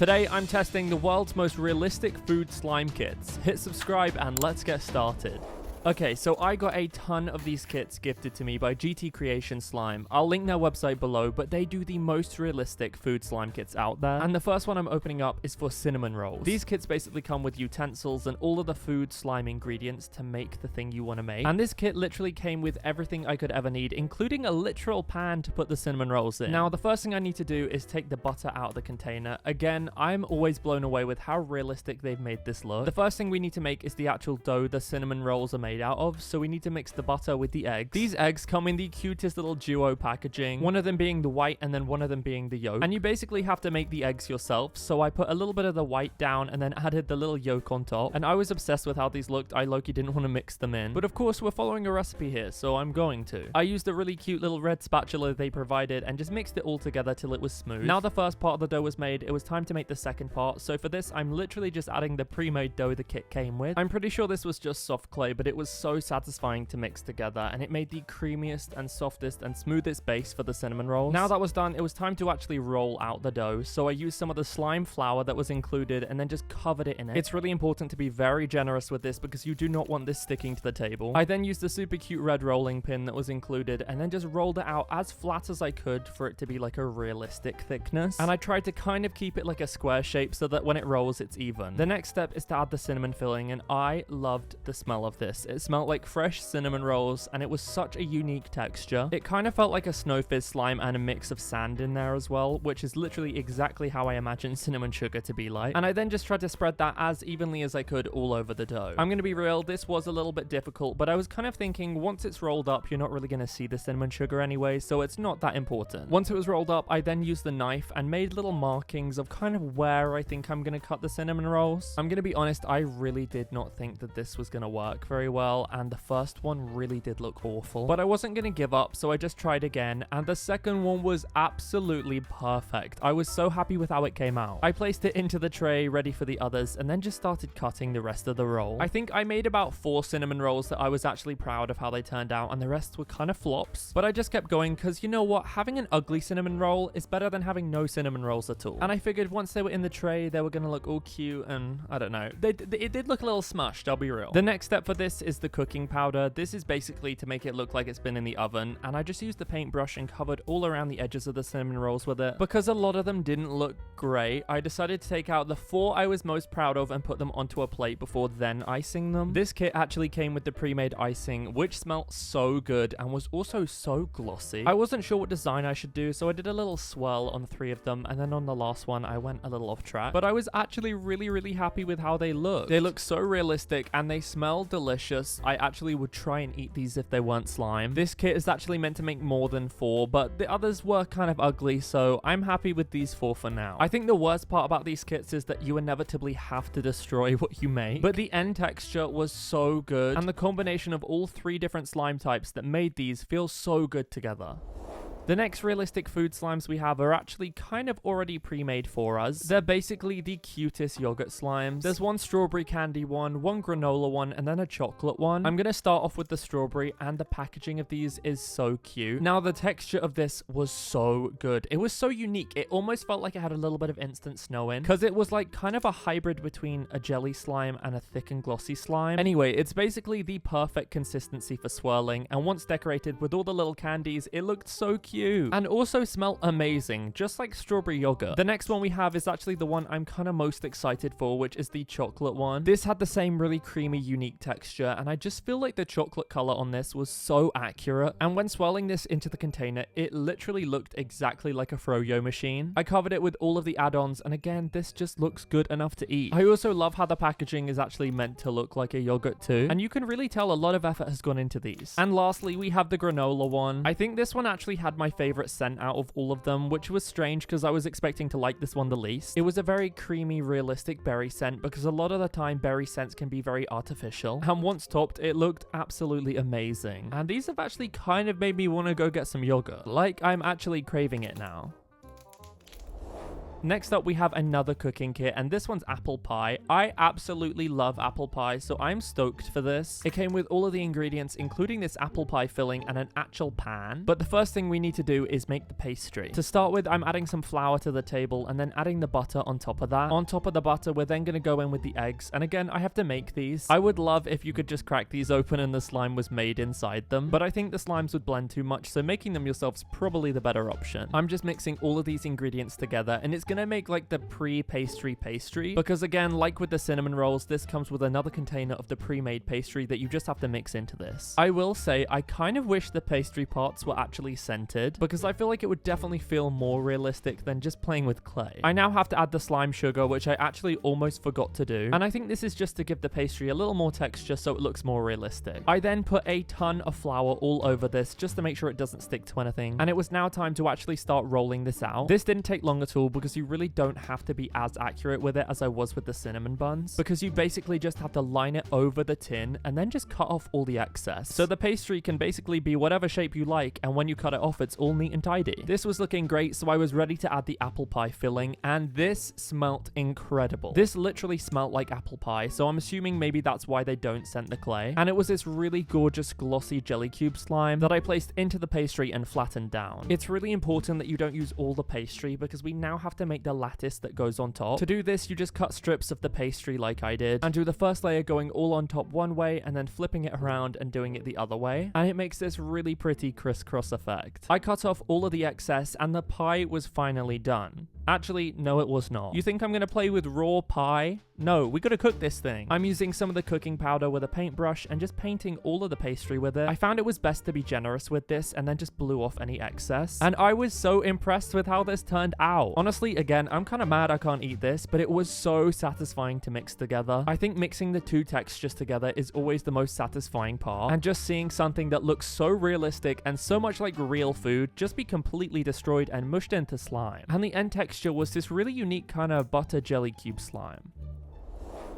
Today I'm testing the world's most realistic food slime kits. Hit subscribe and let's get started. Okay, so I got a ton of these kits gifted to me by GT Creation Slime. I'll link their website below, but they do the most realistic food slime kits out there. And the first one I'm opening up is for cinnamon rolls. These kits basically come with utensils and all of the food slime ingredients to make the thing you want to make. And this kit literally came with everything I could ever need, including a literal pan to put the cinnamon rolls in. Now, the first thing I need to do is take the butter out of the container. Again, I'm always blown away with how realistic they've made this look. The first thing we need to make is the actual dough the cinnamon rolls are made out of, so we need to mix the butter with the eggs. These eggs come in the cutest little duo packaging, one of them being the white and then one of them being the yolk. And you basically have to make the eggs yourself, so I put a little bit of the white down and then added the little yolk on top. And I was obsessed with how these looked. I low-key didn't want to mix them in, but of course we're following a recipe here, so I'm going to. I used a really cute little red spatula they provided and just mixed it all together till it was smooth. Now the first part of the dough was made, it was time to make the second part. So for this, I'm literally just adding the pre-made dough the kit came with. I'm pretty sure this was just soft clay, but it was so satisfying to mix together, and it made the creamiest and softest and smoothest base for the cinnamon rolls. Now that was done, it was time to actually roll out the dough, so I used some of the slime flour that was included and then just covered it in it. It's really important to be very generous with this because you do not want this sticking to the table. I then used the super cute red rolling pin that was included and then just rolled it out as flat as I could for it to be like a realistic thickness, and I tried to kind of keep it like a square shape so that when it rolls it's even. The next step is to add the cinnamon filling, and I loved the smell of this. It smelled like fresh cinnamon rolls, and it was such a unique texture. It kind of felt like a snow fizz slime and a mix of sand in there as well, which is literally exactly how I imagine cinnamon sugar to be like. And I then just tried to spread that as evenly as I could all over the dough. I'm gonna be real, this was a little bit difficult, but I was kind of thinking once it's rolled up, you're not really gonna see the cinnamon sugar anyway, so it's not that important. Once it was rolled up, I then used the knife and made little markings of kind of where I think I'm gonna cut the cinnamon rolls. I'm gonna be honest, I really did not think that this was gonna work very well, and the first one really did look awful, but I wasn't gonna give up, so I just tried again, and the second one was absolutely perfect. I was so happy with how it came out. I placed it into the tray ready for the others and then just started cutting the rest of the roll. I think I made about 4 cinnamon rolls that I was actually proud of how they turned out, and the rest were kind of flops, but I just kept going because you know what, having an ugly cinnamon roll is better than having no cinnamon rolls at all. And I figured once they were in the tray they were gonna look all cute, and I don't know, it did look a little smushed, I'll be real. The next step for this is the cooking powder. This is basically to make it look like it's been in the oven, and I just used the paintbrush and covered all around the edges of the cinnamon rolls with it. Because a lot of them didn't look great, I decided to take out the 4 I was most proud of and put them onto a plate before then icing them. This kit actually came with the pre-made icing, which smelled so good and was also so glossy. I wasn't sure what design I should do, so I did a little swirl on 3 of them, and then on the last one I went a little off track, but I was actually really happy with how they looked. They look so realistic and they smell delicious. I actually would try and eat these if they weren't slime. This kit is actually meant to make more than 4, but the others were kind of ugly, so I'm happy with these 4 for now. I think the worst part about these kits is that you inevitably have to destroy what you make, but the end texture was so good, and the combination of all 3 different slime types that made these feel so good together. The next realistic food slimes we have are actually kind of already pre-made for us. They're basically the cutest yogurt slimes. There's one strawberry candy one granola one, and then a chocolate one. I'm gonna start off with the strawberry, and the packaging of these is so cute. Now, the texture of this was so good. It was so unique. It almost felt like it had a little bit of instant snow in, because it was like kind of a hybrid between a jelly slime and a thick and glossy slime. Anyway, it's basically the perfect consistency for swirling, and once decorated with all the little candies, it looked so cute and also smelled amazing, just like strawberry yogurt. The next one we have is actually the one I'm kind of most excited for, which is the chocolate one. This had the same really creamy, unique texture, and I just feel like the chocolate color on this was so accurate, and when swirling this into the container, it literally looked exactly like a froyo machine. I covered it with all of the add-ons, and again, this just looks good enough to eat. I also love how the packaging is actually meant to look like a yogurt too, and you can really tell a lot of effort has gone into these. And lastly, we have the granola one. I think this one actually had my favorite scent out of all of them, which was strange because I was expecting to like this one the least. It was a very creamy, realistic berry scent, because a lot of the time berry scents can be very artificial, and once topped, it looked absolutely amazing. And these have actually kind of made me want to go get some yogurt. Like, I'm actually craving it now. Next up, we have another cooking kit, and this one's apple pie. I absolutely love apple pie, so I'm stoked for this. It came with all of the ingredients, including this apple pie filling and an actual pan. But the first thing we need to do is make the pastry. To start with, I'm adding some flour to the table and then adding the butter on top of that. On top of the butter, we're then going to go in with the eggs. And again, I have to make these. I would love if you could just crack these open and the slime was made inside them. But I think the slimes would blend too much, so making them yourself's probably the better option. I'm just mixing all of these ingredients together, and it's gonna make like the pre-pastry pastry, because again, like with the cinnamon rolls, this comes with another container of the pre-made pastry that you just have to mix into this. I will say I kind of wish the pastry parts were actually scented, because I feel like it would definitely feel more realistic than just playing with clay. I now have to add the slime sugar, which I actually almost forgot to do, and I think this is just to give the pastry a little more texture so it looks more realistic. I then put a ton of flour all over this just to make sure it doesn't stick to anything, and it was now time to actually start rolling this out. This didn't take long at all, because you really don't have to be as accurate with it as I was with the cinnamon buns, because you basically just have to line it over the tin and then just cut off all the excess. So the pastry can basically be whatever shape you like, and when you cut it off, it's all neat and tidy. This was looking great, so I was ready to add the apple pie filling, and this smelt incredible. This literally smelt like apple pie, so I'm assuming maybe that's why they don't scent the clay. And it was this really gorgeous glossy jelly cube slime that I placed into the pastry and flattened down. It's really important that you don't use all the pastry, because we now have to make the lattice that goes on top. To do this, you just cut strips of the pastry like I did, and do the first layer going all on top one way and then flipping it around and doing it the other way, and it makes this really pretty crisscross effect. I cut off all of the excess and the pie was finally done. Actually, no, it was not. You think I'm gonna play with raw pie? No, we gotta cook this thing. I'm using some of the cooking powder with a paintbrush and just painting all of the pastry with it. I found it was best to be generous with this and then just blew off any excess. And I was so impressed with how this turned out. Honestly, again, I'm kind of mad I can't eat this, but it was so satisfying to mix together. I think mixing the two textures together is always the most satisfying part. And just seeing something that looks so realistic and so much like real food just be completely destroyed and mushed into slime. And the end texture was this really unique kind of butter jelly cube slime.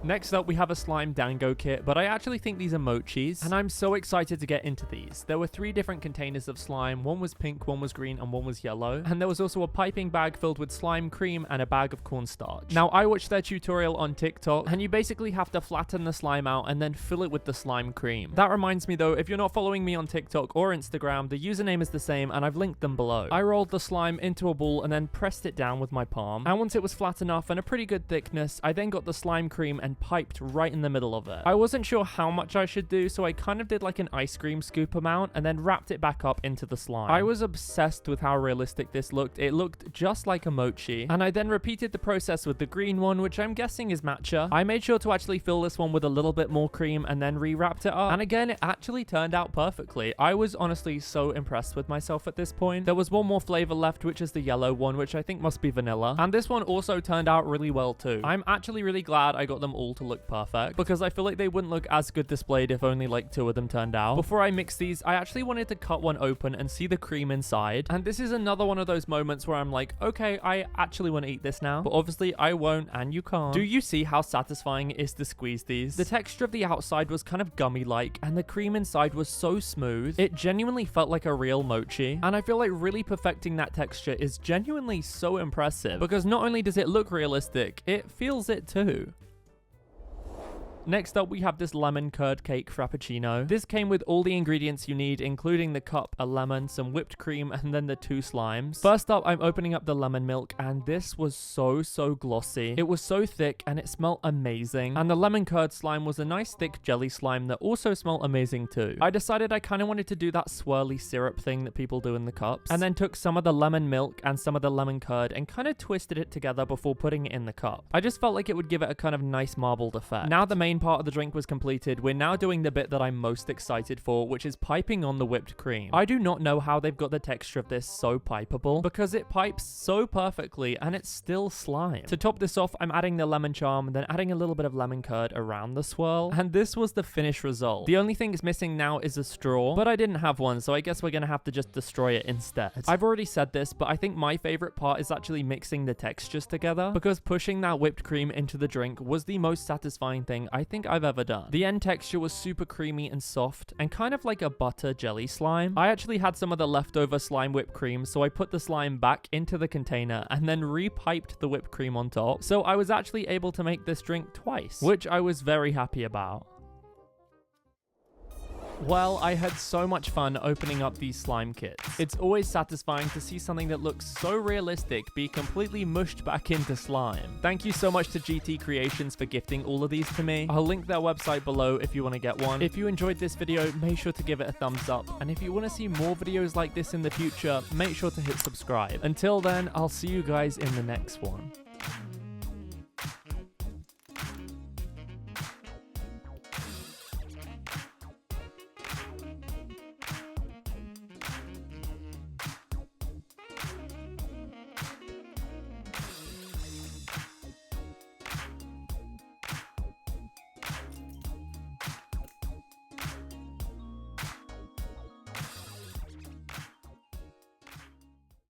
Next up, we have a slime dango kit, but I actually think these are mochis, and I'm so excited to get into these. There were 3 different containers of slime. One was pink, one was green, and one was yellow. And there was also a piping bag filled with slime cream and a bag of cornstarch. Now, I watched their tutorial on TikTok, and you basically have to flatten the slime out and then fill it with the slime cream. That reminds me though, if you're not following me on TikTok or Instagram, the username is the same, and I've linked them below. I rolled the slime into a ball and then pressed it down with my palm. And once it was flat enough and a pretty good thickness, I then got the slime cream and piped right in the middle of it. I wasn't sure how much I should do, so I kind of did like an ice cream scoop amount and then wrapped it back up into the slime. I was obsessed with how realistic this looked. It looked just like a mochi. And I then repeated the process with the green one, which I'm guessing is matcha. I made sure to actually fill this one with a little bit more cream and then re-wrapped it up. And again, it actually turned out perfectly. I was honestly so impressed with myself at this point. There was one more flavor left, which is the yellow one, which I think must be vanilla. And this one also turned out really well too. I'm actually really glad I got them all to look perfect, because I feel like they wouldn't look as good displayed if only like 2 of them turned out. Before I mix these, I actually wanted to cut one open and see the cream inside. And this is another one of those moments where I'm like, okay, I actually want to eat this now, but obviously I won't and you can't. Do you see how satisfying it is to squeeze these? The texture of the outside was kind of gummy-like, and the cream inside was so smooth. It genuinely felt like a real mochi, and I feel like really perfecting that texture is genuinely so impressive, because not only does it look realistic, it feels it too. Next up, we have this lemon curd cake frappuccino. This came with all the ingredients you need, including the cup, a lemon, some whipped cream, and then the 2 slimes. First up, I'm opening up the lemon milk, and this was so glossy. It was so thick, and it smelled amazing. And the lemon curd slime was a nice thick jelly slime that also smelled amazing too. I decided I kind of wanted to do that swirly syrup thing that people do in the cups, and then took some of the lemon milk and some of the lemon curd and kind of twisted it together before putting it in the cup. I just felt like it would give it a kind of nice marbled effect. Now the main part of the drink was completed, we're now doing the bit that I'm most excited for, which is piping on the whipped cream. I do not know how they've got the texture of this so pipeable, because it pipes so perfectly and it's still slime. To top this off, I'm adding the lemon charm, then adding a little bit of lemon curd around the swirl, and this was the finished result. The only thing it's missing now is a straw, but I didn't have one, so I guess we're gonna have to just destroy it instead. I've already said this, but I think my favorite part is actually mixing the textures together, because pushing that whipped cream into the drink was the most satisfying thing I I think I've ever done. The end texture was super creamy and soft, and kind of like a butter jelly slime. I actually had some of the leftover slime whipped cream, so I put the slime back into the container and then repiped the whipped cream on top. So I was actually able to make this drink twice, which I was very happy about. Well, I had so much fun opening up these slime kits. It's always satisfying to see something that looks so realistic be completely mushed back into slime. Thank you so much to GT Creations for gifting all of these to me. I'll link their website below if you want to get one. If you enjoyed this video, make sure to give it a thumbs up. And if you want to see more videos like this in the future, make sure to hit subscribe. Until then, I'll see you guys in the next one.